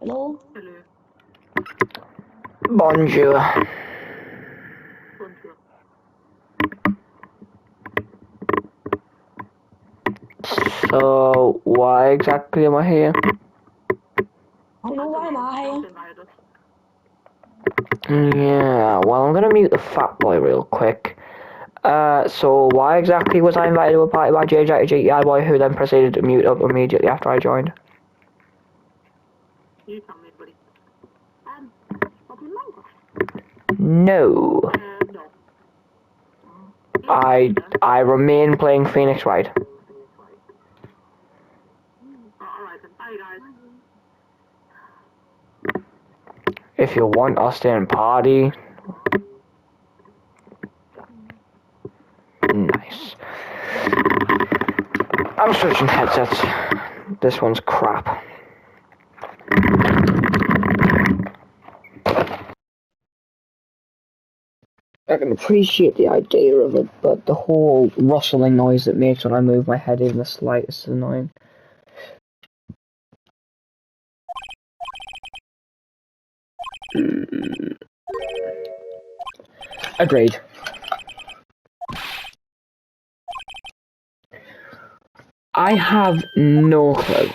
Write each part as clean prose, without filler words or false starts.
Hello. Hello. Bonjour. Bonjour. So, why exactly am I here? I don't know why am I here? Denied us. Yeah, well, I'm gonna mute the fat boy real quick. So why exactly was I invited to a party by JJGI boy who then proceeded to mute up immediately after I joined? You tell me, buddy. No. No. I remain playing Phoenix Wright. Alright, then bye guys. If you want, I'll stay and party. Nice. I'm switching headsets. This one's crap. I can appreciate the idea of it, but the whole rustling noise it makes when I move my head even the slightest is annoying. Agreed. I have no clue.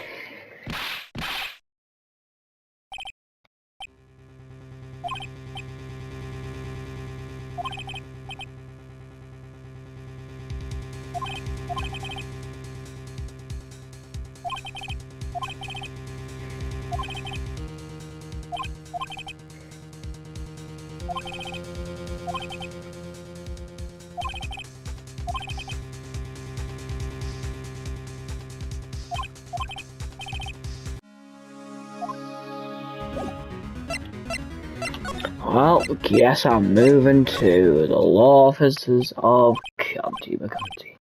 Well, guess I'm moving to the law offices of County McCounty.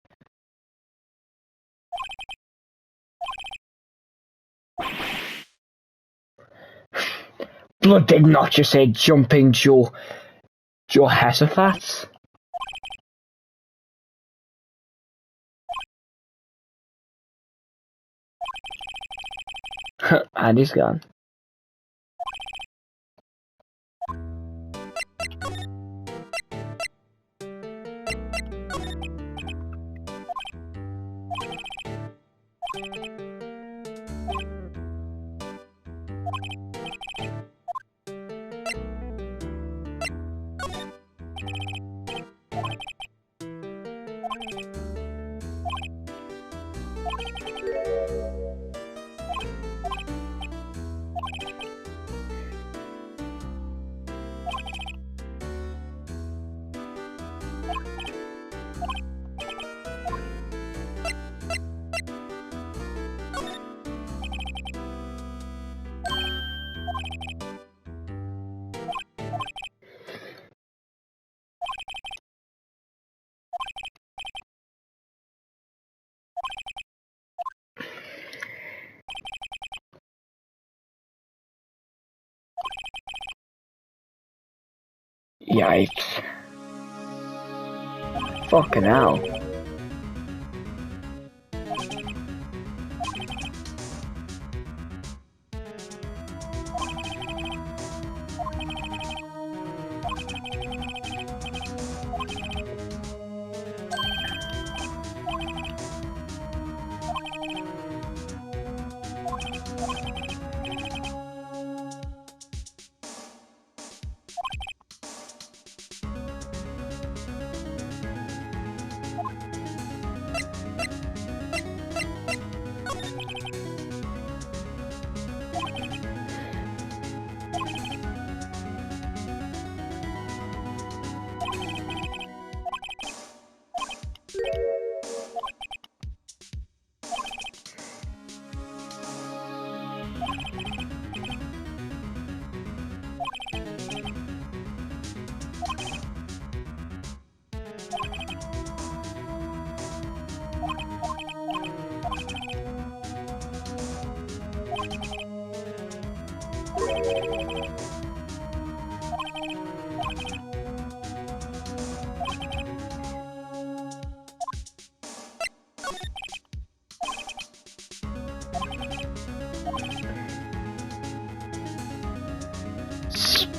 Blood did not just say jumping Joe Hesafats. And he's gone. Yikes. Fucking hell.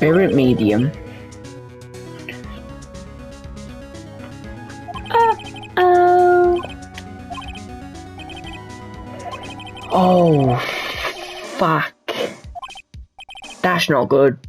Spirit medium. Oh, fuck. That's not good.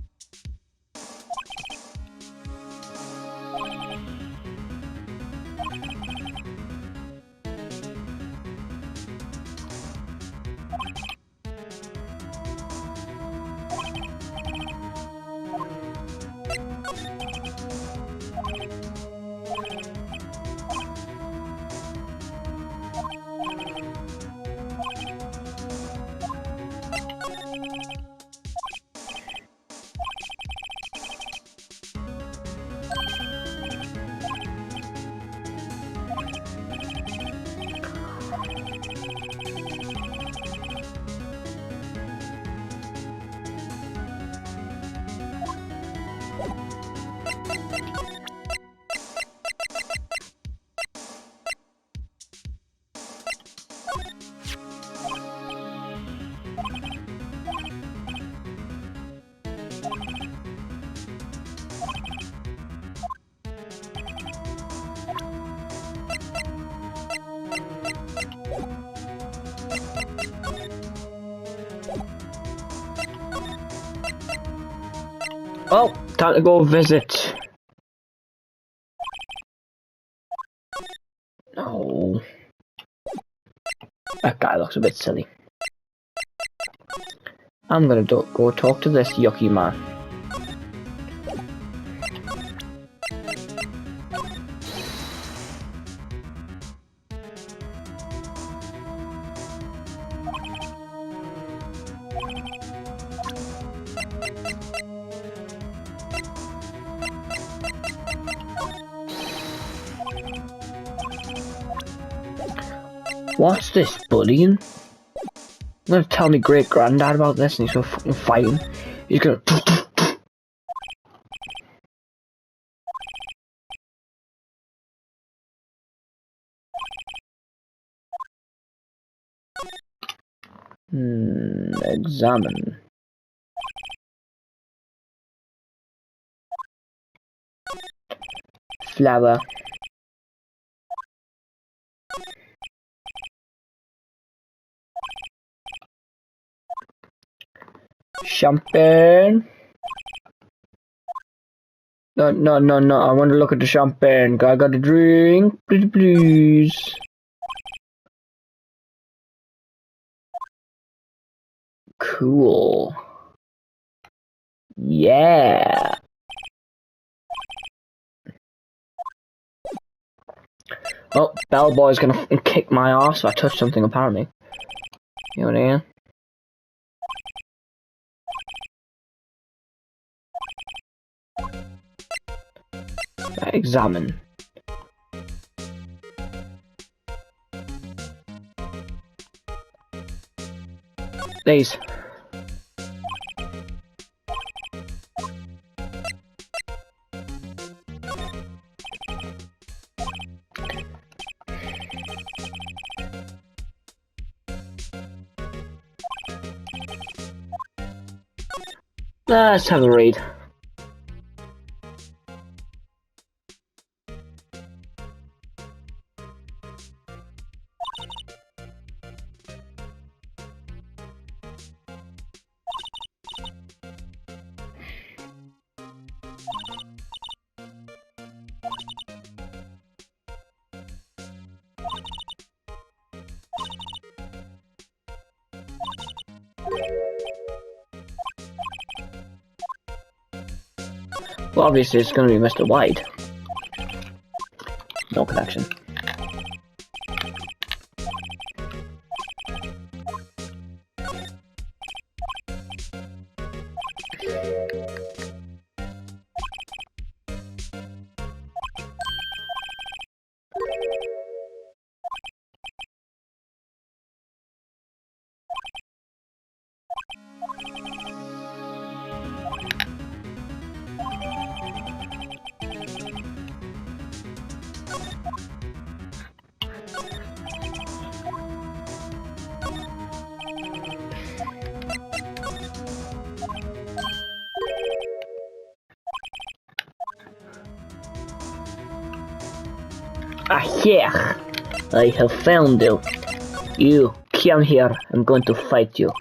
Well, time to go visit. Oh. That guy looks a bit silly. I'm gonna go talk to this yucky man. What's this, bullying? I'm gonna tell me great granddad about this and he's gonna fucking fight him. He's gonna... examine. Flower. Champagne. No, I want to look at the champagne. I got a drink. Please. Cool. Yeah. Oh, Bellboy's gonna kick my ass if I touch something, apparently. You know what I mean? Examine. These. Let's have a read. Well, obviously it's going to be Mr. White. No connection. Ah, here! I have found you. You, come here. I'm going to fight you.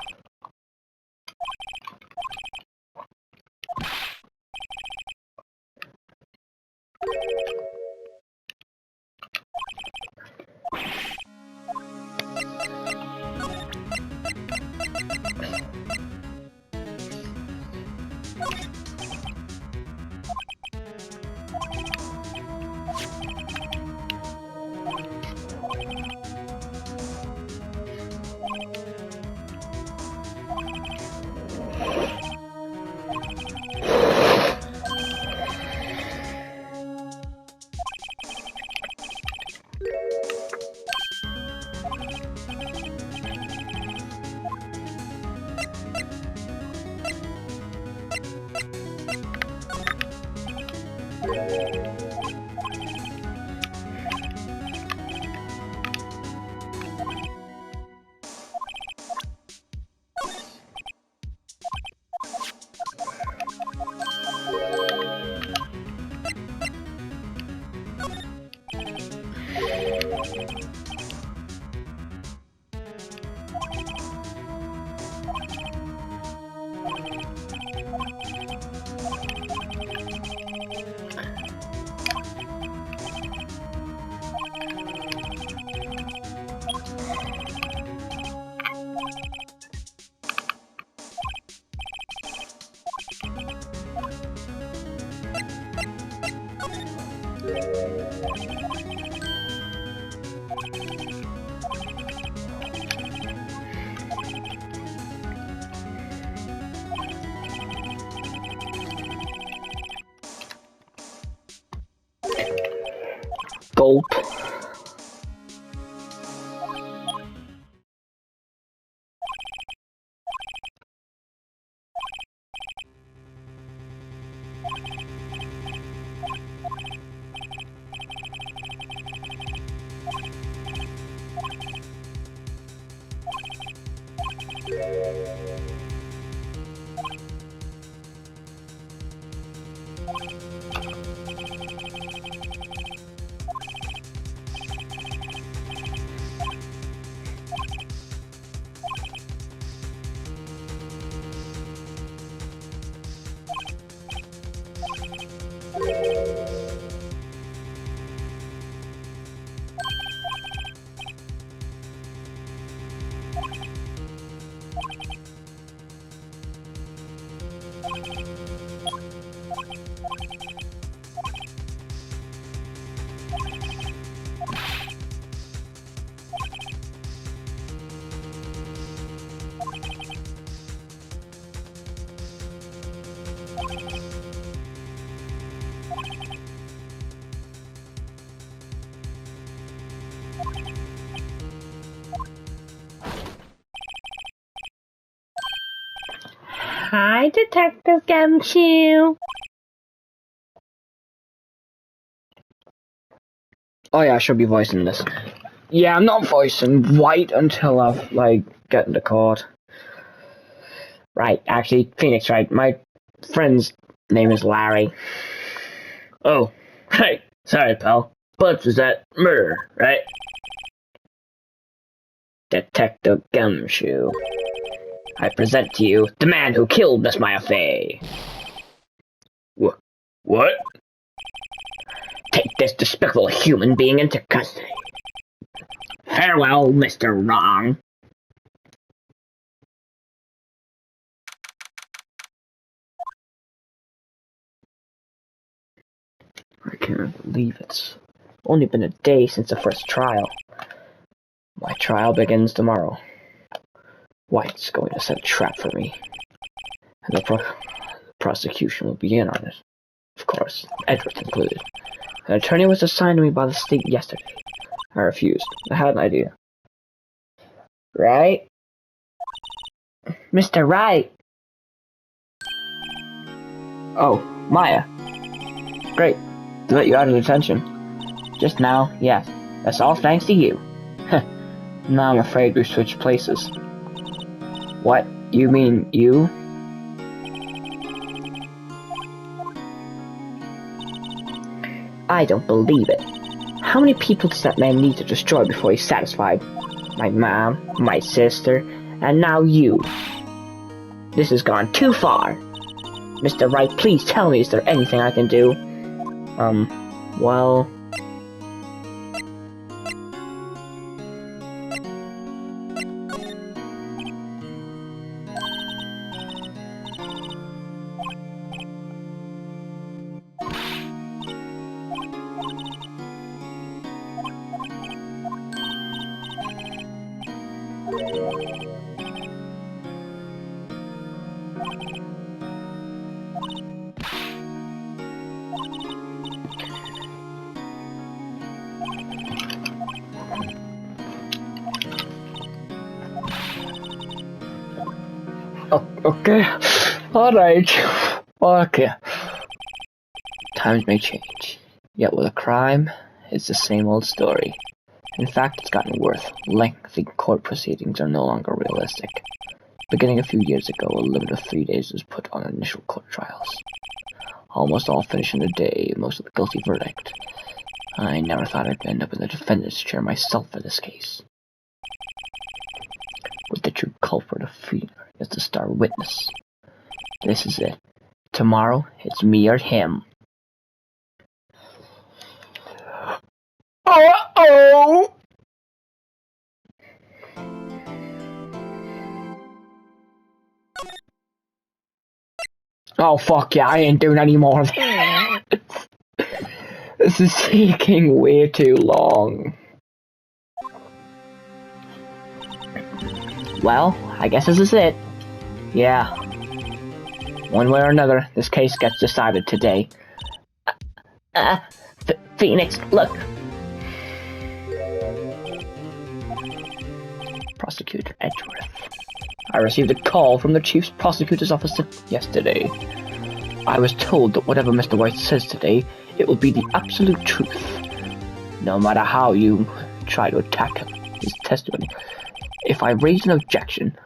Gulp. Hi, Detective Gumshoe. Oh yeah, I should be voicing this. Yeah, I'm not voicing White until I've, like, get into court. Right, actually, Phoenix, right? My friend's name is Larry. Oh, hey, sorry, pal. But was that murder, right? Detective Gumshoe. I present to you the man who killed Miss Maya Fey. What? Take this despicable human being into custody. Farewell, Mr. Wrong. I can't believe it's only been a day since the first trial. My trial begins tomorrow. White's going to set a trap for me. And the prosecution will begin on it. Of course, Edwards included. An attorney was assigned to me by the state yesterday. I refused. I had an idea. Right? Mr. Wright! Oh, Maya. Great. To let you out of detention. Just now, yes. That's all thanks to you. Now I'm afraid we've switched places. What? You mean you? I don't believe it. How many people does that man need to destroy before he's satisfied? My mom, my sister, and now you. This has gone too far. Mr. Wright, please tell me, is there anything I can do? Well... Okay. Alright. Okay. Times may change. Yet with a crime, it's the same old story. In fact, it's gotten worse. Lengthy court proceedings are no longer realistic. Beginning a few years ago, a limit of 3 days was put on initial court trials. Almost all finish in a day, most of the guilty verdict. I never thought I'd end up in the defendant's chair myself for this case. With the true culprit of Feeder as the star witness. This is it. Tomorrow, it's me or him. Uh-oh! Oh, fuck yeah, I ain't doing any more of this. This is taking way too long. Well, I guess this is it. Yeah. One way or another, this case gets decided today. Phoenix, look. Prosecutor Edgeworth. I received a call from the Chief's Prosecutor's Office yesterday. I was told that whatever Mr. White says today, it will be the absolute truth. No matter how you try to attack his testimony. If I raise an objection,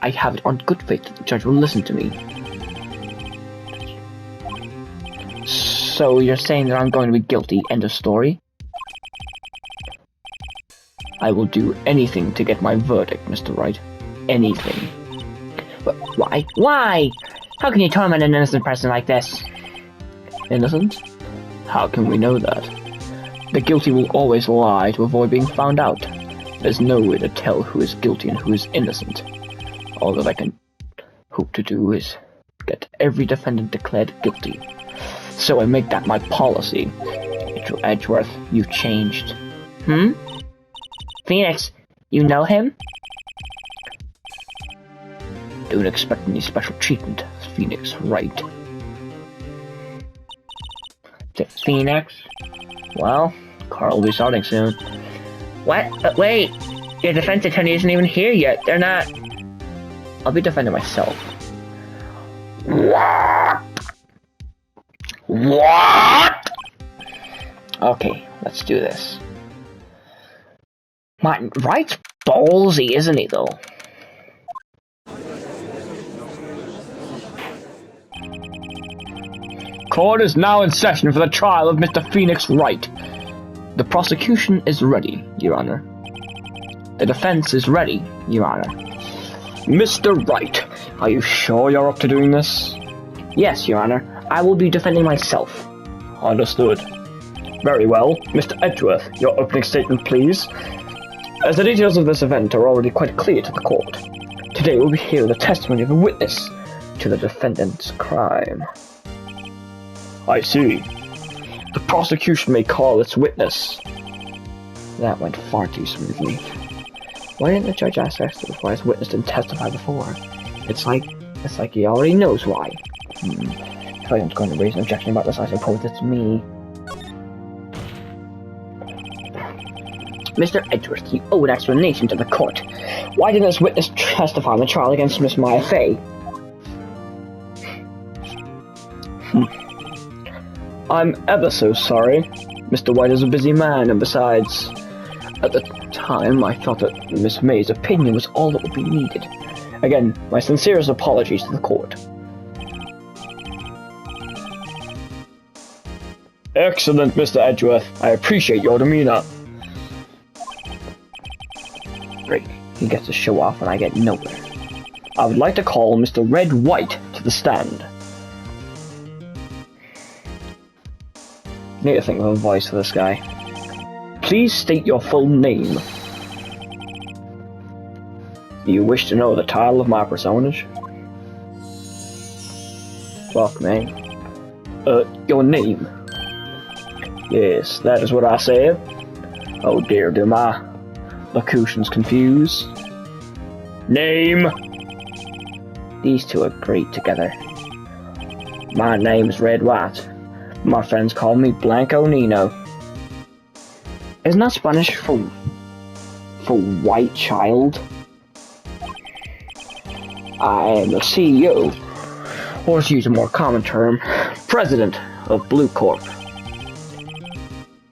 I have it on good faith that the judge will listen to me. So you're saying that I'm going to be guilty, end of story? I will do anything to get my verdict, Mr. Wright. Anything. But why? Why? How can you torment an innocent person like this? Innocent? How can we know that? The guilty will always lie to avoid being found out. There's no way to tell who is guilty and who is innocent. All that I can hope to do is get every defendant declared guilty. So I make that my policy. Edgeworth, you've changed. Phoenix, you know him? Don't expect any special treatment, Phoenix Wright. Phoenix? Well, Carl will be starting soon. What? But wait! Your defense attorney isn't even here yet. They're not... I'll be defending myself. What? What? Okay, let's do this. Martin Wright's ballsy, isn't he, though? Court is now in session for the trial of Mr. Phoenix Wright. The prosecution is ready, Your Honor. The defense is ready, Your Honor. Mr. Wright, are you sure you're up to doing this? Yes, Your Honor. I will be defending myself. Understood. Very well. Mr. Edgeworth, your opening statement, please. As the details of this event are already quite clear to the court, today we'll be hearing the testimony of a witness to the defendant's crime. I see. The prosecution may call its witness. That went far too smoothly. Why didn't the judge ask us to why his witness didn't testify before? It's like he already knows why. If I was going to raise an objection about this, I suppose it's me. Mr. Edgeworth, you owe an explanation to the court. Why didn't this witness testify in the trial against Miss Maya Fey? I'm ever so sorry. Mr. White is a busy man, and besides, at the time I felt that Miss May's opinion was all that would be needed. Again, my sincerest apologies to the court. Excellent, Mr. Edgeworth. I appreciate your demeanor. Great. He gets to show off and I get nowhere. I would like to call Mr. Red White to the stand. Need to think of a voice for this guy. Please state your full name. You wish to know the title of my personage? Fuck me. Your name. Yes, that is what I said. Oh dear, do my locutions confuse? Name! These two are great together. My name is Red White. My friends call me Blanco Nino. Isn't that Spanish for white child? I am the CEO, or to use a more common term, President of Blue Corp.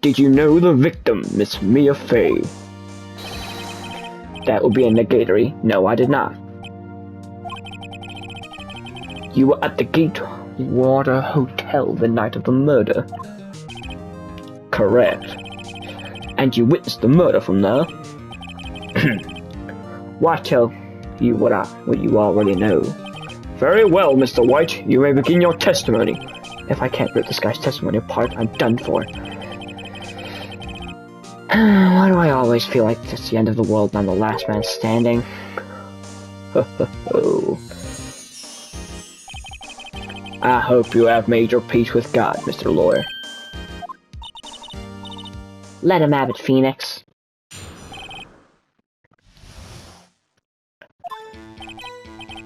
Did you know the victim, Miss Mia Fey? That would be a negatory. No, I did not. You were at the Gatewater Hotel the night of the murder. Correct. And you witnessed the murder from there. Why tell you what you already know? Very well, Mr. White. You may begin your testimony. If I can't rip this guy's testimony apart, I'm done for. Why do I always feel like it's the end of the world and I'm the last man standing? I hope you have made your peace with God, Mr. Lawyer. Let him have it, Phoenix.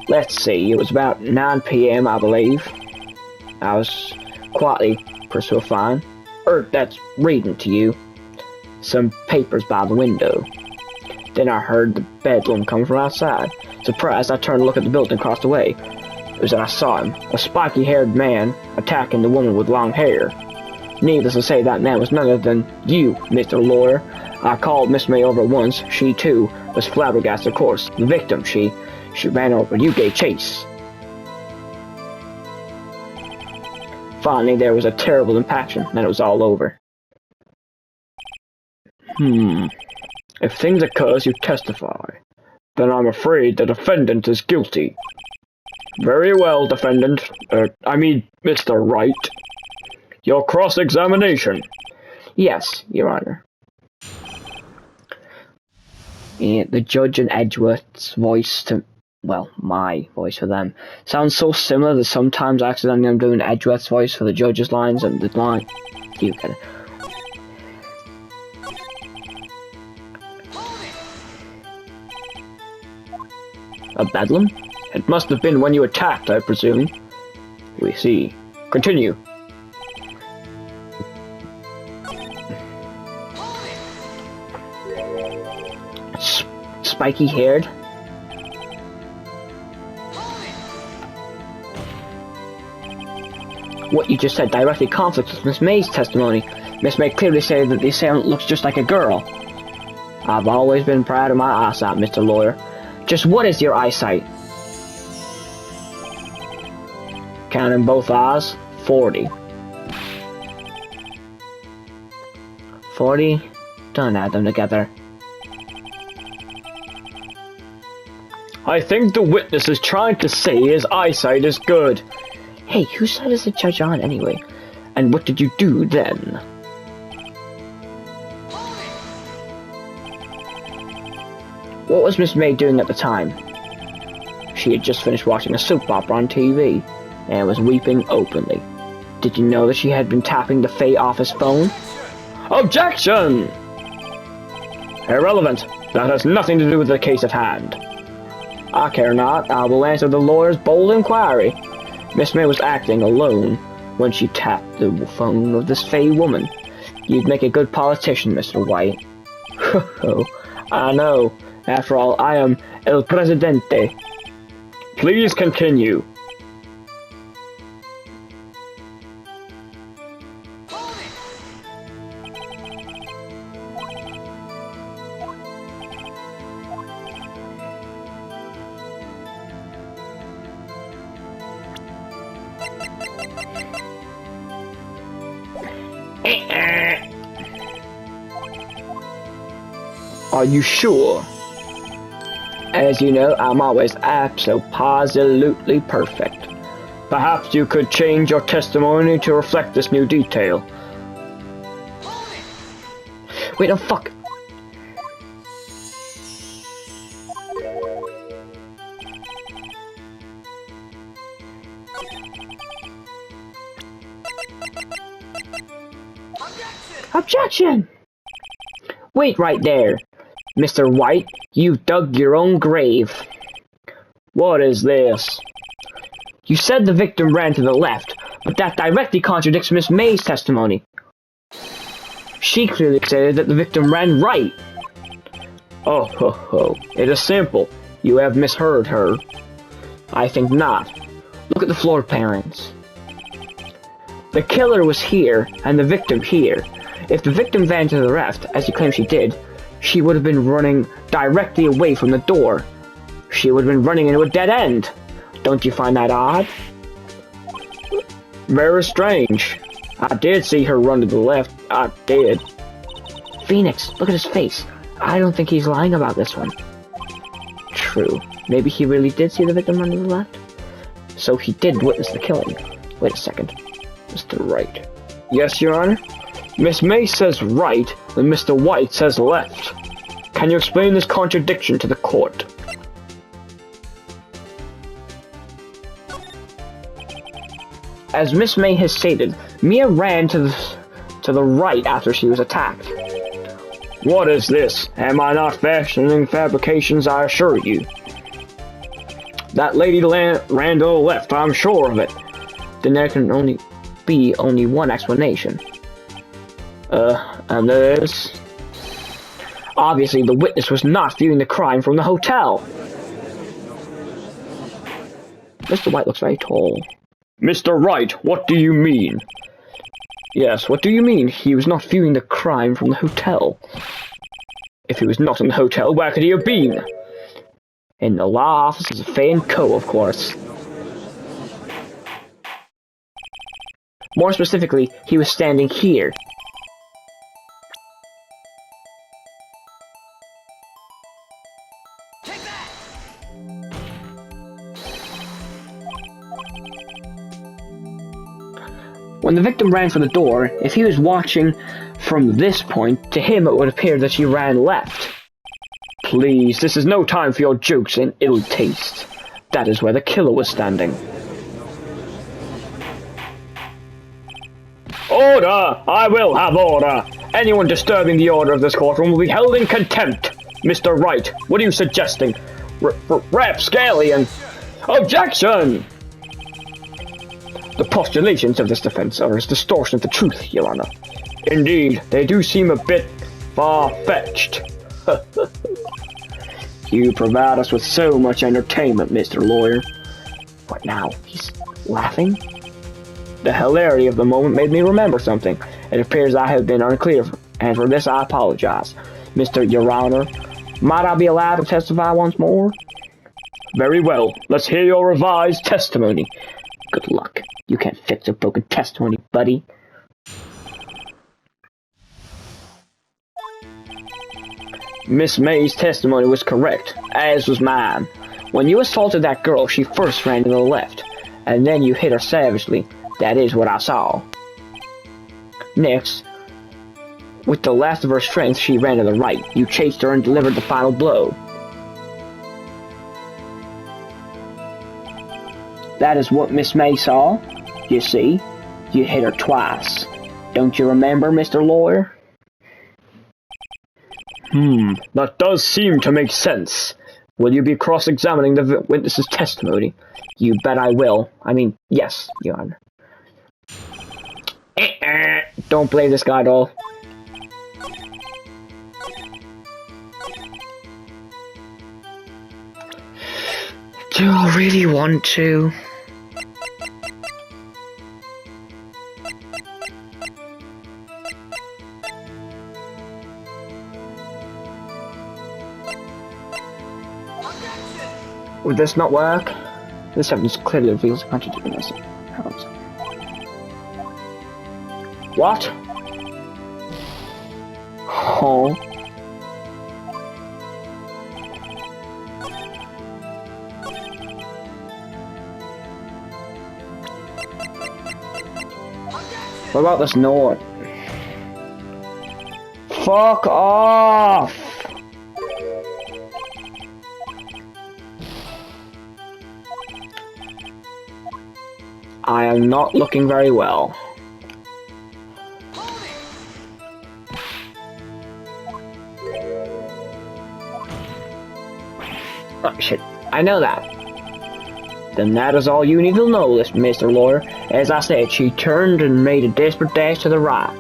Let's see, it was about 9 PM, I believe. I was quietly that's reading to you some papers by the window. Then I heard the bedlam come from outside. Surprised, I turned to look at the building across the way. It was then I saw him, a spiky-haired man attacking the woman with long hair. Needless to say, that man was none other than you, Mr. Lawyer. I called Miss May over once. She, too, was flabbergasted, of course. The victim, she ran over. You gave chase. Finally, there was a terrible impaction, then it was all over. If things occur as you testify, then I'm afraid the defendant is guilty. Very well, defendant. Mr. Wright. Your cross-examination. Yes, Your Honor. And the judge and Edgeworth's voice to, well, my voice for them, sounds so similar that sometimes accidentally I'm doing Edgeworth's voice for the judge's lines and the line. You get it. A bedlam? It must have been when you attacked, I presume. We see. Continue. Spiky-haired? What you just said directly conflicts with Miss May's testimony. Miss May clearly said that the assailant looks just like a girl. I've always been proud of my eyesight, Mr. Lawyer. Just what is your eyesight? Counting both eyes, 40. 40? Don't add them together. I think the witness is trying to say his eyesight is good. Hey, whose side is the judge on anyway? And what did you do then? What was Miss May doing at the time? She had just finished watching a soap opera on TV, and was weeping openly. Did you know that she had been tapping the Fae office phone? Objection! Irrelevant. That has nothing to do with the case at hand. I care not. I will answer the lawyer's bold inquiry. Miss May was acting alone when she tapped the phone of this Fae woman. You'd make a good politician, Mr. White. Oh, I know. After all, I am El Presidente. Please continue. Are you sure? As you know, I'm always absolutely perfect. Perhaps you could change your testimony to reflect this new detail. Wait, no, fuck. Objection! Wait right there. Mr. White, you've dug your own grave. What is this? You said the victim ran to the left, but that directly contradicts Miss May's testimony. She clearly stated that the victim ran right. Oh, ho, ho. It is simple. You have misheard her. I think not. Look at the floor plans. The killer was here, and the victim here. If the victim ran to the left, as you claim she did, she would have been running directly away from the door. She would have been running into a dead end. Don't you find that odd? Very strange. I did see her run to the left. I did. Phoenix, look at his face. I don't think he's lying about this one. True. Maybe he really did see the victim run to the left? So he did witness the killing. Wait a second. Mr. Wright. Yes, Your Honor? Miss May says right, and Mr. White says left. Can you explain this contradiction to the court? As Miss May has stated, Mia ran to the right after she was attacked. What is this? Am I not fashioning fabrications, I assure you? That lady ran to the left, I'm sure of it. Then there can only be one explanation. And this? Obviously, the witness was not viewing the crime from the hotel. Mr. White looks very tall. Mr. Wright, what do you mean? Yes, what do you mean? He was not viewing the crime from the hotel. If he was not in the hotel, where could he have been? In the law offices of Fay & Co., of course. More specifically, he was standing here. When the victim ran for the door, if he was watching from this point, to him it would appear that she ran left. Please, this is no time for your jokes and ill taste. That is where the killer was standing. Order! I will have order! Anyone disturbing the order of this courtroom will be held in contempt! Mr. Wright, what are you suggesting? Rapscallion! Objection! The postulations of this defense are a distortion of the truth, Your Honor. Indeed, they do seem a bit far-fetched. You provide us with so much entertainment, Mr. Lawyer. What now? He's laughing? The hilarity of the moment made me remember something. It appears I have been unclear, and for this I apologize. Mr. Your Honor, might I be allowed to testify once more? Very well. Let's hear your revised testimony. Good luck. You can't fix a broken testimony, buddy. Miss May's testimony was correct, as was mine. When you assaulted that girl, she first ran to the left, and then you hit her savagely. That is what I saw. Next, with the last of her strength, she ran to the right. You chased her and delivered the final blow. That is what Miss May saw. You see, you hit her twice. Don't you remember, Mr. Lawyer? That does seem to make sense. Will you be cross-examining the witness's testimony? You bet I will. I mean, yes, Your Honor. Don't blame this guy at all. Do I really want to? Would this not work? This evidence clearly reveals a contradiction. What? Oh. What about this note? Fuck off! I am not looking very well. Oh shit, I know that. Then that is all you need to know, Mr. Lawyer. As I said, she turned and made a desperate dash to the right.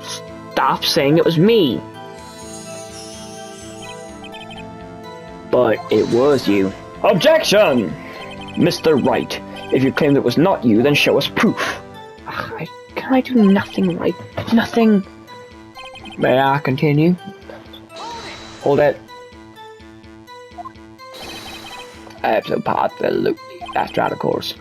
Stop saying it was me. But it was you. Objection! Mr. Wright, if you claim it was not you, then show us proof. Can I do nothing right? Nothing. May I continue? Hold it. Absolutely. That's right, of course.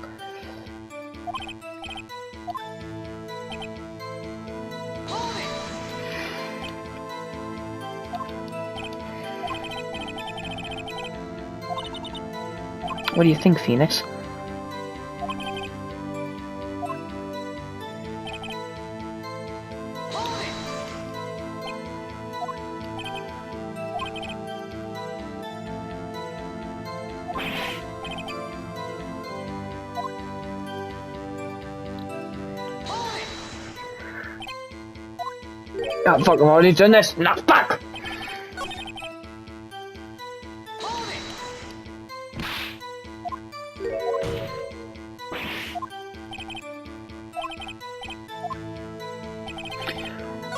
What do you think, Phoenix? Oh, fuck, I'm already done this. No, fuck!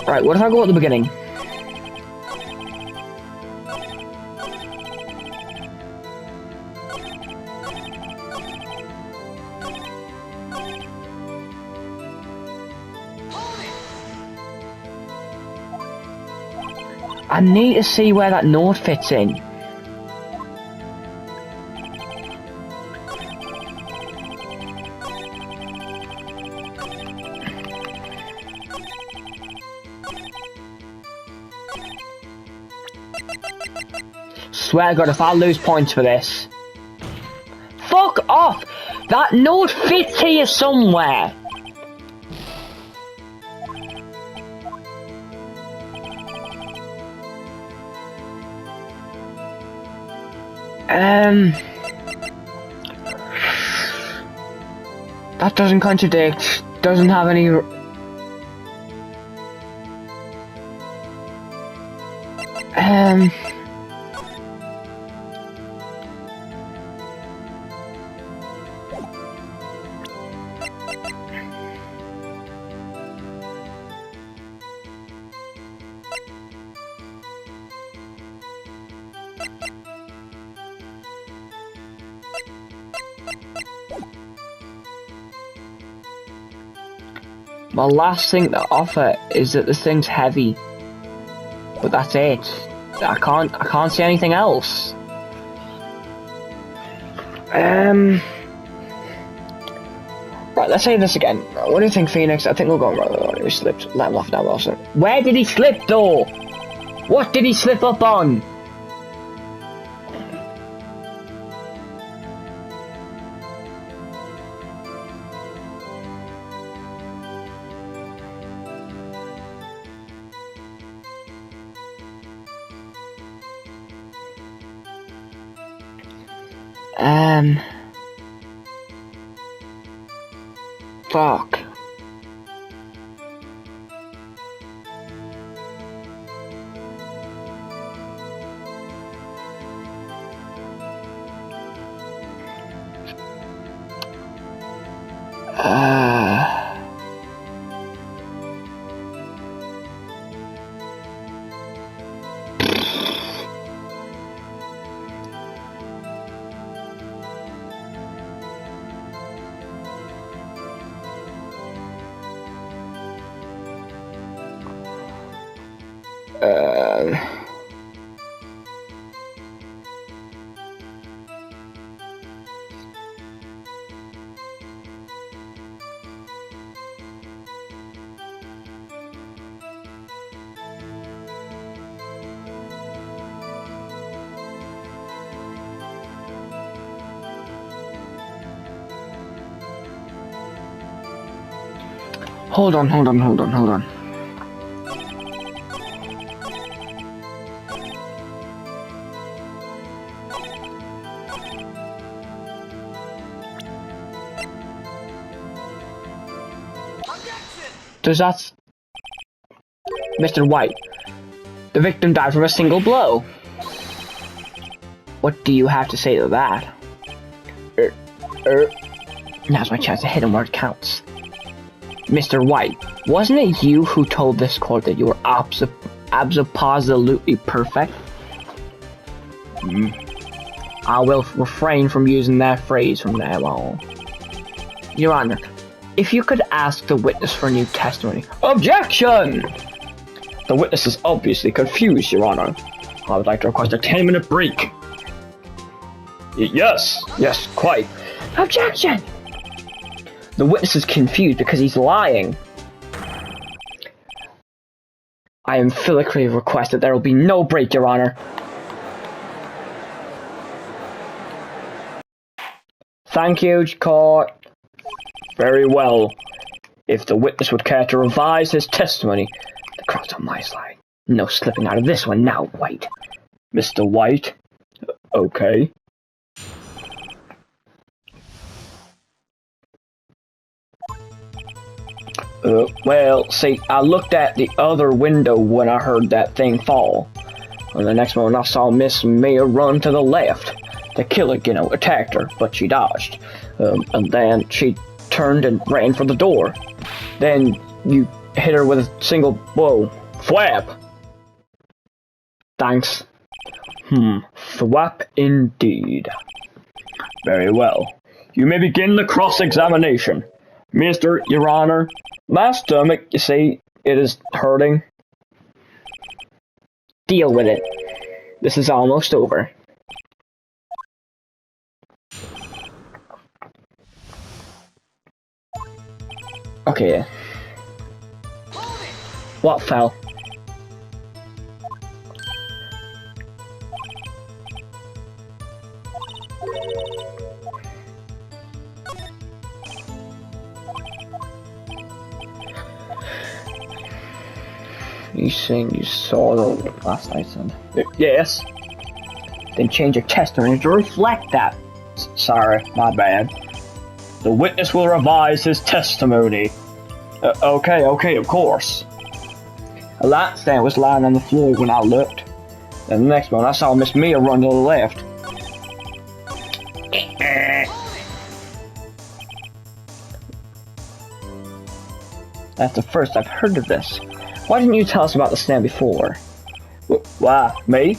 Right, what if I go at the beginning? I need to see where that note fits in. Swear to God, if I lose points for this. Fuck off! That note fits here somewhere! That doesn't contradict, doesn't have any... My last thing to offer is that this thing's heavy. But that's it. I can't see anything else. Right, let's say this again. What do you think, Phoenix? I think we'll go wrong. He slipped. Let him off now, Wilson. Where did he slip, though? What did he slip up on? Fuck. Hold on. Does that... Mr. White, the victim died from a single blow. What do you have to say to that? Now's my chance to hit him where it counts. Mr. White, wasn't it you who told this court that you were absolutely perfect? I will refrain from using that phrase from now on. Your Honor, if you could ask the witness for new testimony. Objection! The witness is obviously confused, Your Honor. I would like to request a 10-minute break. Yes, quite. Objection! The witness is confused because he's lying. I emphatically request that there will be no break, Your Honor. Thank you, court. Very well. If the witness would care to revise his testimony, the crowd's on my side. No slipping out of this one now, White. Mr. White? Okay. Well, see, I looked at the other window when I heard that thing fall. And the next moment I saw Miss Mia run to the left. The killer, attacked her, but she dodged. And then she turned and ran for the door. Then you hit her with a single blow. Thwap! Thanks. Thwap indeed. Very well. You may begin the cross-examination. Mister, Your Honor, my stomach, you see, it is hurting. Deal with it. This is almost over. Okay. What fell? You saying you saw the last night, son? Yes. Then change your testimony to reflect that. Sorry, my bad. The witness will revise his testimony. Okay, of course. A light stand was lying on the floor when I looked. And the next moment I saw Miss Mia run to the left. That's the first I've heard of this. Why didn't you tell us about the stand before? Why, me?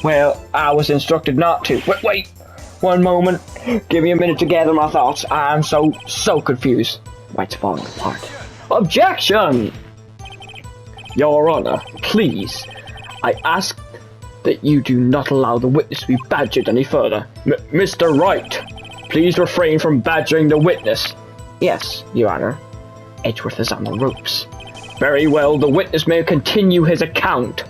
Well, I was instructed not to. Wait! One moment. Give me a minute to gather my thoughts. I'm so confused. White's falling apart. Objection! Your Honor, please. I ask that you do not allow the witness to be badgered any further. Mr. Wright, please refrain from badgering the witness. Yes, Your Honor. Edgeworth is on the ropes. Very well, the witness may continue his account.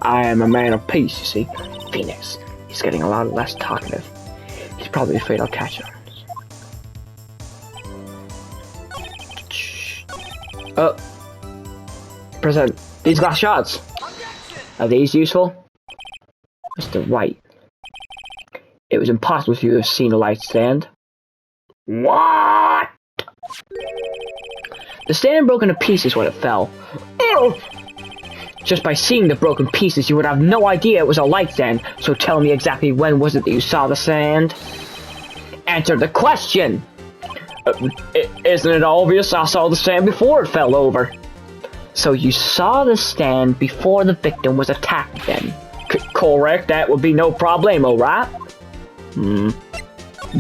I am a man of peace, you see. Phoenix, he's getting a lot less talkative. He's probably afraid I'll catch him. Present. These glass shards. Are these useful? Mr. White. It was impossible for you to have seen a light stand. What? The stand broke into pieces when it fell. Ew. Just by seeing the broken pieces, you would have no idea it was a light stand. So tell me exactly when was it that you saw the stand? Answer the question! Isn't it obvious? I saw the stand before it fell over. So you saw the stand before the victim was attacked then? Correct, that would be no problemo, right?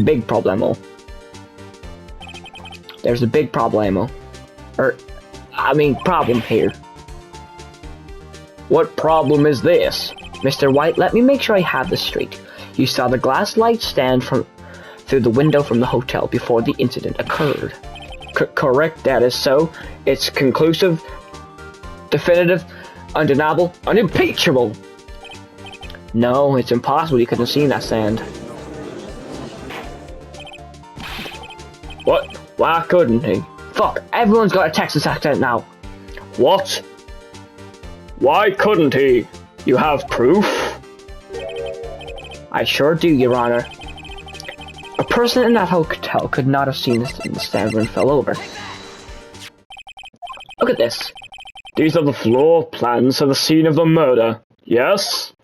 Big problemo. There's a big problemo. Problem here. What problem is this? Mr. White, let me make sure I have this straight. You saw the glass light stand through the window from the hotel before the incident occurred. Correct, that is so. It's conclusive, definitive, undeniable, unimpeachable. No, it's impossible. You couldn't have seen that stand. What? Why couldn't he? Fuck, everyone's got a Texas accent now. What? Why couldn't he? You have proof? I sure do, Your Honor. A person in that hotel could not have seen the stand when it fell over. Look at this. These are the floor plans of the scene of the murder, yes?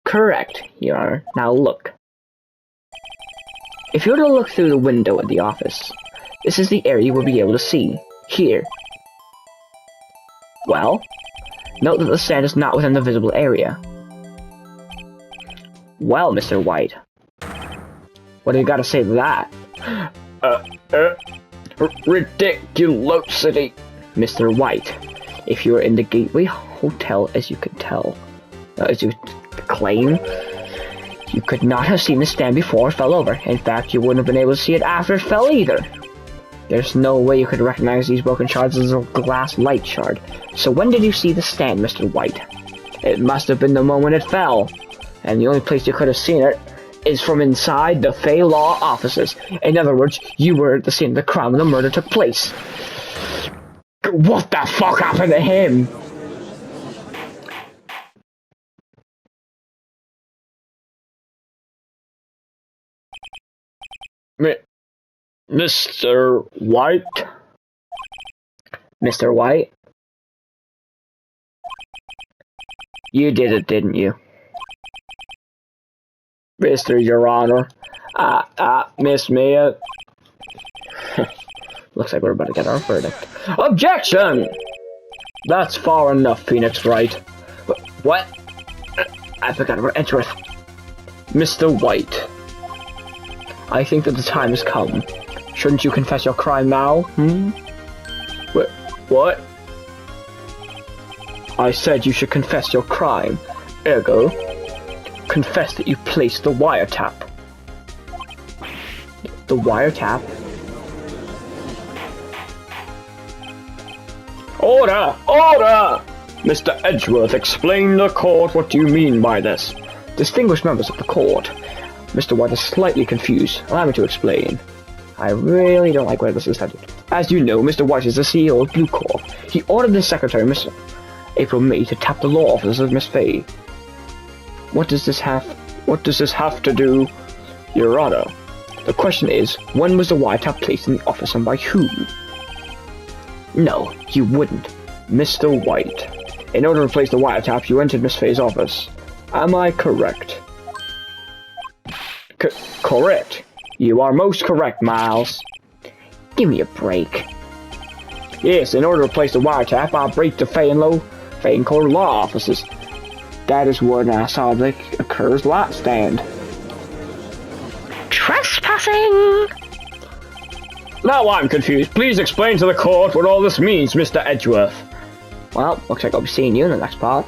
Correct, Your Honor. Now look. If you were to look through the window at the office, this is the area you will be able to see. Here. Well, note that the stand is not within the visible area. Well, Mr. White. What do you got to say to that? Ridiculosity. Mr. White, if you were in the Gateway Hotel, as you claim, you could not have seen the stand before it fell over. In fact, you wouldn't have been able to see it after it fell either. There's no way you could recognize these broken shards as a glass light shard. So when did you see the stand, Mr. White? It must have been the moment it fell. And the only place you could have seen it is from inside the Fey Law offices. In other words, you were at the scene of the crime when the murder took place. What the fuck happened to him? Mr. White? Mr. White? You did it, didn't you? Mr. Your Honor. Miss Mia. Looks like we're about to get our verdict. Objection! That's far enough, Phoenix Wright. What? I forgot about Edgeworth. Mr. White. I think that the time has come. Shouldn't you confess your crime now? What? I said you should confess your crime. Ergo, confess that you placed the wiretap. The wiretap? Order! Order! Mr. Edgeworth, explain to the court what do you mean by this. Distinguished members of the court, Mr. White is slightly confused. Allow me to explain. I really don't like where this is headed. As you know, Mr. White is the CEO of Blue Corp. He ordered his secretary, Miss April May, to tap the law office of Miss Fay. What does this have to do, Your Honor? The question is, when was the wiretap placed in the office and by whom? No, you wouldn't. Mr. White. In order to place the wiretap, you entered Miss Fay's office. Am I correct? Correct. You are most correct, Miles. Give me a break. Yes, in order to place the wiretap, I'll break the Fay and Court law offices. That is where I saw the occurs lot stand. Trespassing! Now I'm confused. Please explain to the court what all this means, Mr. Edgeworth. Well, looks like I'll be seeing you in the next part.